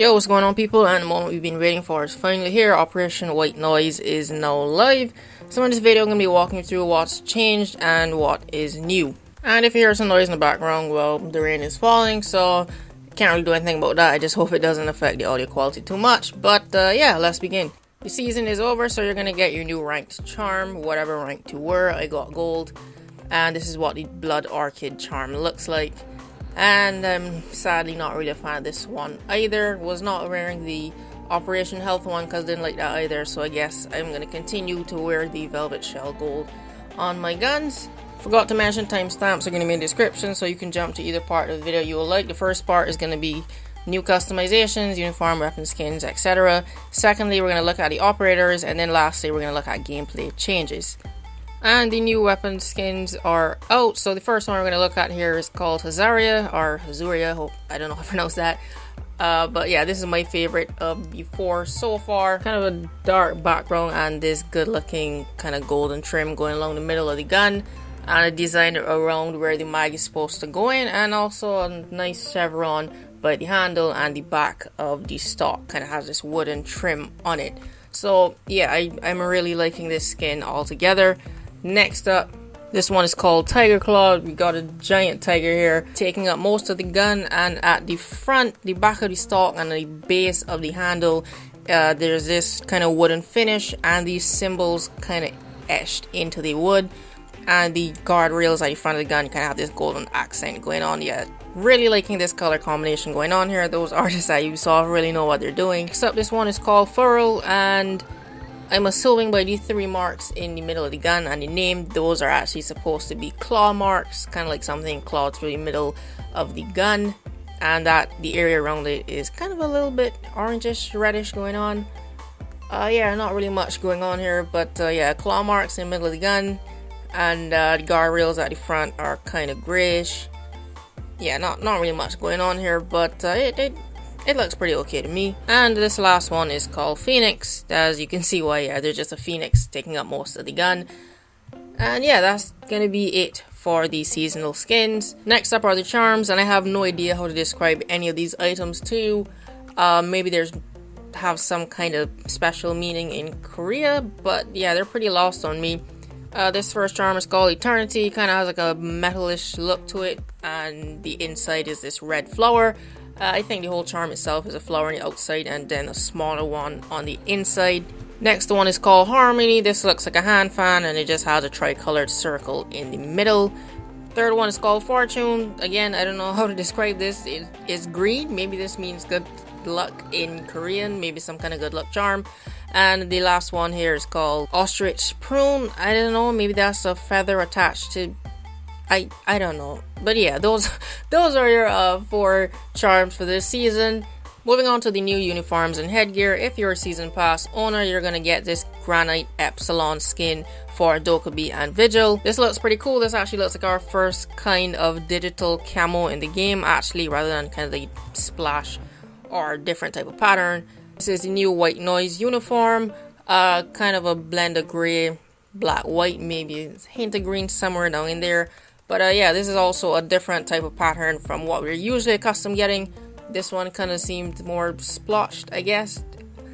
Yo, what's going on, people? And the moment we've been waiting for is finally here. Operation White Noise is now live. So in this video I'm going to be walking you through what's changed and what is new. And if you hear some noise in the background, well, the rain is falling, so can't really do anything about that. I just hope it doesn't affect the audio quality too much. But yeah, let's begin. The season is over, so you're going to get your new ranked charm, whatever rank you were. I got gold, and this is what the Blood Orchid charm looks like. And I'm sadly not really a fan of this one either. Was not wearing the Operation Health one because I didn't like that either, so I guess I'm going to continue to wear the Velvet Shell Gold on my guns. Forgot to mention timestamps are going to be in the description, so you can jump to either part of the video you will like. The first part is going to be new customizations, uniform, weapon skins, etc. Secondly, we're going to look at the operators, and then lastly we're going to look at gameplay changes. And the new weapon skins are out. So the first one we're going to look at here is called Hazaria, or Hazuria, I don't know how to pronounce that. But yeah, this is my favorite of the four so far. Kind of a dark background and this good looking kind of golden trim going along the middle of the gun. And a design around where the mag is supposed to go in. And also a nice chevron by the handle and the back of the stock. Kind of has this wooden trim on it. So yeah, I'm really liking this skin altogether. Next up, this one is called Tiger Claw. We got a giant tiger here taking up most of the gun, and at the front, the back of the stock and the base of the handle, there's this kind of wooden finish and these symbols kind of etched into the wood, and the guardrails at the front of the gun kind of have this golden accent going on. Yeah, really liking this color combination going on here. Those artists at Ubisoft really know what they're doing. Next up, this one is called Furl, and I'm assuming by these three marks in the middle of the gun and the name, those are actually supposed to be claw marks, kind of like something clawed through the middle of the gun, and that the area around it is kind of a little bit orangish, reddish going on. Yeah, not really much going on here, but yeah, claw marks in the middle of the gun, and the guardrails at the front are kind of grayish. Yeah, not really much going on here, but it looks pretty okay to me. And this last one is called Phoenix. As you can see why, yeah, there's just a phoenix taking up most of the gun. And yeah, that's gonna be it for the seasonal skins. Next up are the charms, and I have no idea how to describe any of these items to you. Maybe have some kind of special meaning in Korea, but yeah, they're pretty lost on me. This first charm is called Eternity. Kind of has like a metalish look to it, and the inside is this red flower. I think the whole charm itself is a flower on the outside and then a smaller one on the inside. Next one is called Harmony. This looks like a hand fan and it just has a tricolored circle in the middle. Third one is called Fortune. Again, I don't know how to describe this. It is green. Maybe this means good luck in Korean. Maybe some kind of good luck charm. And the last one here is called Ostrich Prune. I don't know. Maybe that's a feather attached to... I don't know, but yeah, those are your four charms for this season. Moving on to the new uniforms and headgear. If you're a season pass owner, you're gonna get this Granite Epsilon skin for Dokkaebi and Vigil. This looks pretty cool. This actually looks like our first kind of digital camo in the game, actually, rather than kind of the splash or different type of pattern. This is the new White Noise uniform, kind of a blend of gray, black, white, maybe a hint of green somewhere down in there. But yeah, this is also a different type of pattern from what we're usually accustomed getting. This one kind of seemed more splotched, I guess.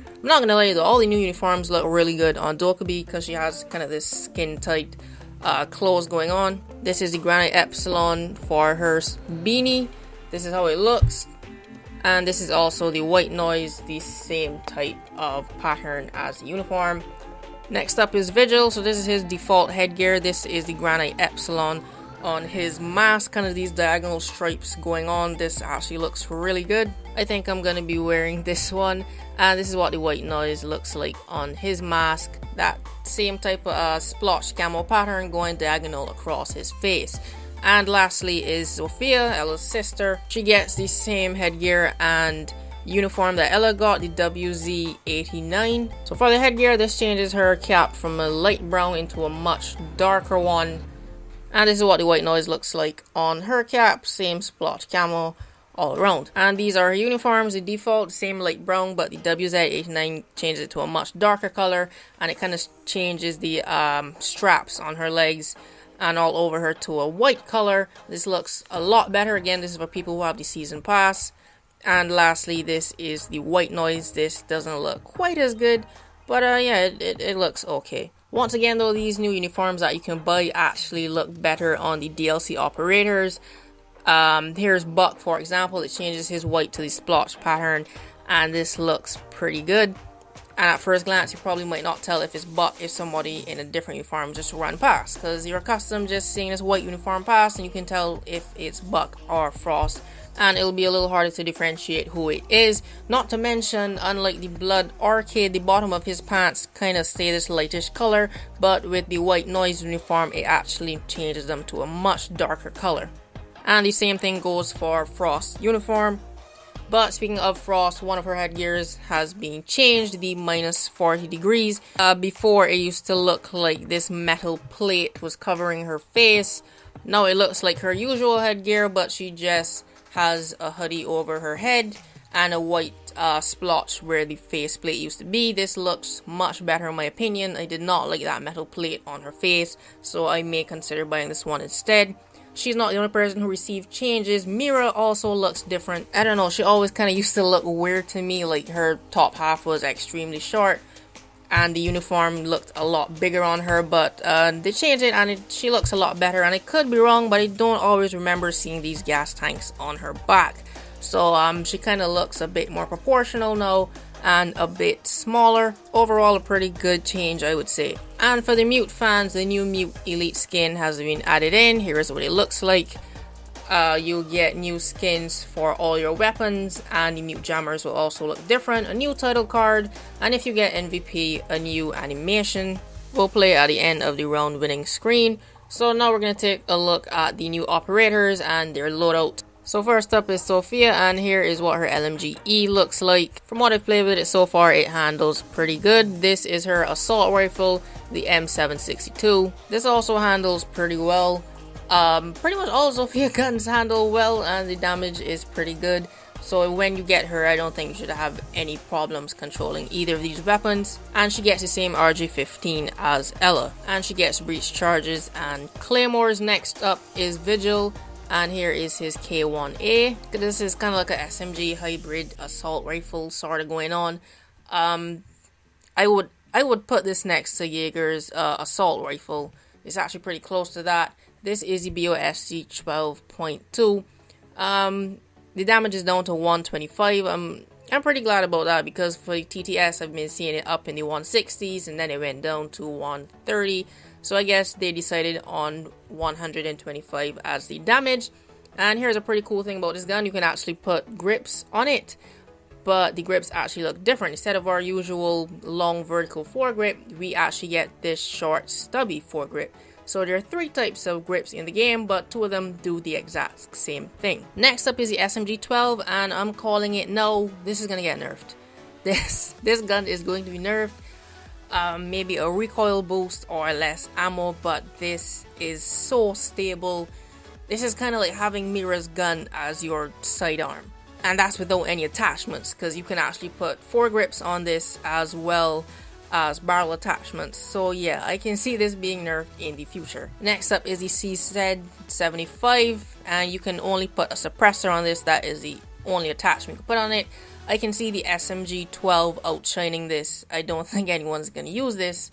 I'm not gonna lie though, all the new uniforms look really good on Dokkaebi because she has kind of this skin tight clothes going on. This is the Granite Epsilon for her beanie. This is how it looks. And this is also the White Noise, the same type of pattern as the uniform. Next up is Vigil. So this is his default headgear. This is the Granite Epsilon on his mask, kind of these diagonal stripes going on. This actually looks really good. I think I'm gonna be wearing this one, and this is what the White Noise looks like on his mask. That same type of splotch camo pattern going diagonal across his face. And lastly is Sophia, Ella's sister. She gets the same headgear and uniform that Ella got, the WZ-89. So for the headgear, this changes her cap from a light brown into a much darker one. And this is what the White Noise looks like on her cap. Same splotch camo all around. And these are her uniforms. The default, same light brown, but the WZ-89 changes it to a much darker color. And it kind of changes the straps on her legs and all over her to a white color. This looks a lot better. Again, this is for people who have the season pass. And lastly, this is the white noise. This doesn't look quite as good, but yeah, it looks okay. Once again though, these new uniforms that you can buy actually look better on the DLC operators. Here's Buck, for example. It changes his white to the splotch pattern, and this looks pretty good. And at first glance, you probably might not tell if it's Buck if somebody in a different uniform just ran past, because you're accustomed just seeing this white uniform pass, and you can tell if it's Buck or Frost. And it'll be a little harder to differentiate who it is. Not to mention, unlike the Blood Arcade, the bottom of his pants kind of stay this lightish color, but with the white noise uniform, it actually changes them to a much darker color. And the same thing goes for Frost's uniform. But speaking of Frost, one of her headgears has been changed, the minus 40 degrees. Before, it used to look like this metal plate was covering her face. Now it looks like her usual headgear, but she just has a hoodie over her head and a white splotch where the faceplate used to be. This looks much better in my opinion. I did not like that metal plate on her face, so I may consider buying this one instead. She's not the only person who received changes. Mira also looks different. I don't know, she always kind of used to look weird to me, like her top half was extremely short and the uniform looked a lot bigger on her, but they changed it and she looks a lot better. And I could be wrong, but I don't always remember seeing these gas tanks on her back. So she kind of looks a bit more proportional now and a bit smaller. Overall, a pretty good change, I would say. And for the Mute fans, the new Mute Elite skin has been added in. Here's what it looks like. You'll get new skins for all your weapons, and the Mute Jammers will also look different. A new title card, and if you get MVP, a new animation will play at the end of the round winning screen. So now we're going to take a look at the new operators and their loadout. So first up is Sophia, and here is what her LMG-E looks like. From what I've played with it so far, it handles pretty good. This is her assault rifle, the M762. This also handles pretty well. Pretty much all Sophia guns handle well, and the damage is pretty good. So when you get her, I don't think you should have any problems controlling either of these weapons. And she gets the same RG15 as Ella. And she gets breach charges and claymores. Next up is Vigil, and here is his K1A. This is kind of like a SMG hybrid assault rifle sort of going on. I would put this next to Jaeger's assault rifle. It's actually pretty close to that. This is the BOSG 12.2. The damage is down to 125. I'm pretty glad about that, because for TTS I've been seeing it up in the 160s and then it went down to 130. So I guess they decided on 125 as the damage. And here's a pretty cool thing about this gun. You can actually put grips on it, but the grips actually look different. Instead of our usual long vertical foregrip, we actually get this short stubby foregrip. So there are 3 types of grips in the game, but 2 of them do the exact same thing. Next up is the SMG-12, and I'm calling it no, this is going to get nerfed. This gun is going to be nerfed. Maybe a recoil boost or less ammo, but this is so stable. This is kind of like having Mira's gun as your sidearm. And that's without any attachments, because you can actually put foregrips on this as well as barrel attachments. So yeah, I can see this being nerfed in the future. Next up is the CZ75, and you can only put a suppressor on this. That is the only attachment you can put on it. I can see the SMG-12 outshining this. I don't think anyone's going to use this,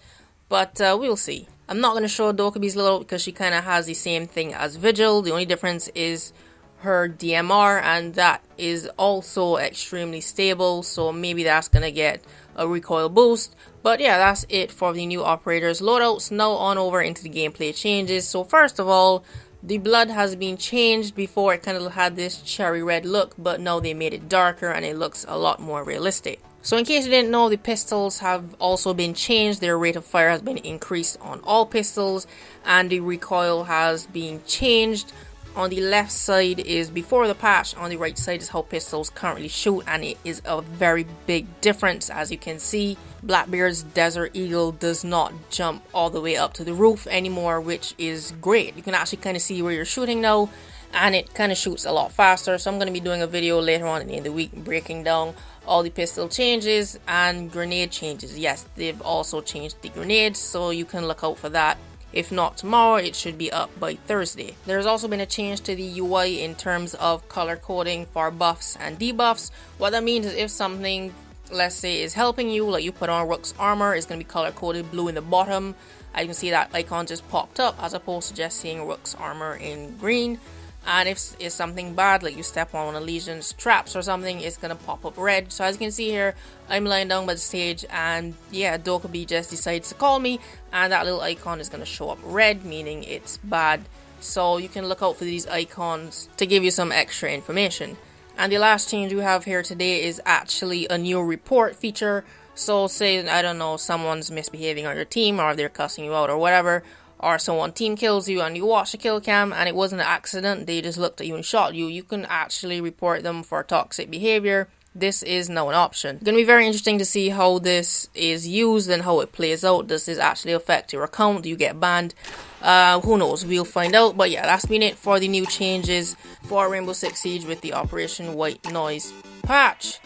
but we'll see. I'm not going to show Dokubi's loadout because she kind of has the same thing as Vigil. The only difference is her DMR, and that is also extremely stable, so maybe that's going to get a recoil boost. But yeah, that's it for the new operators loadouts. Now on over into the gameplay changes. So first of all, the blood has been changed. Before it kind of had this cherry red look, but now they made it darker and it looks a lot more realistic. So in case you didn't know, the pistols have also been changed. Their rate of fire has been increased on all pistols, and the recoil has been changed. On the left side is before the patch, on the right side is how pistols currently shoot, and it is a very big difference. As you can see, Blackbeard's Desert Eagle does not jump all the way up to the roof anymore, which is great. You can actually kind of see where you're shooting now, and it kind of shoots a lot faster. So I'm going to be doing a video later on in the week breaking down all the pistol changes and grenade changes. Yes, they've also changed the grenades, so you can look out for that If not tomorrow, it should be up by Thursday. There's also been a change to the UI in terms of color coding for buffs and debuffs. What that means is if something, let's say, is helping you, like you put on Rook's armor, it's going to be color coded blue in the bottom. I can see that icon just popped up as opposed to just seeing Rook's armor in green. And if it's something bad, like you step on one of Legion's traps or something, it's gonna pop up red. So as you can see here, I'm lying down by the stage, and yeah, Dokkaebi just decides to call me, and that little icon is gonna show up red, meaning it's bad. So you can look out for these icons to give you some extra information. And the last change we have here today is actually a new report feature. So say, I don't know, someone's misbehaving on your team, or they're cussing you out or whatever, or someone team kills you and you watch the kill cam and it wasn't an accident, they just looked at you and shot you, you can actually report them for toxic behavior. This is now an option. It's going to be very interesting to see how this is used and how it plays out. Does this actually affect your account? Do you get banned? Who knows? We'll find out. But yeah, that's been it for the new changes for Rainbow Six Siege with the Operation White Noise patch.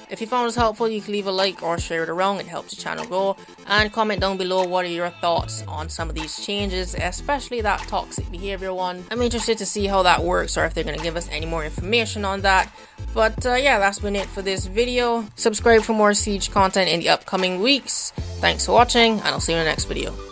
If you found this helpful, you can leave a like or share it around. It helps the channel grow. And comment down below what are your thoughts on some of these changes, especially that toxic behavior one. I'm interested to see how that works, or if they're going to give us any more information on that. But yeah, that's been it for this video. Subscribe for more Siege content in the upcoming weeks. Thanks for watching, and I'll see you in the next video.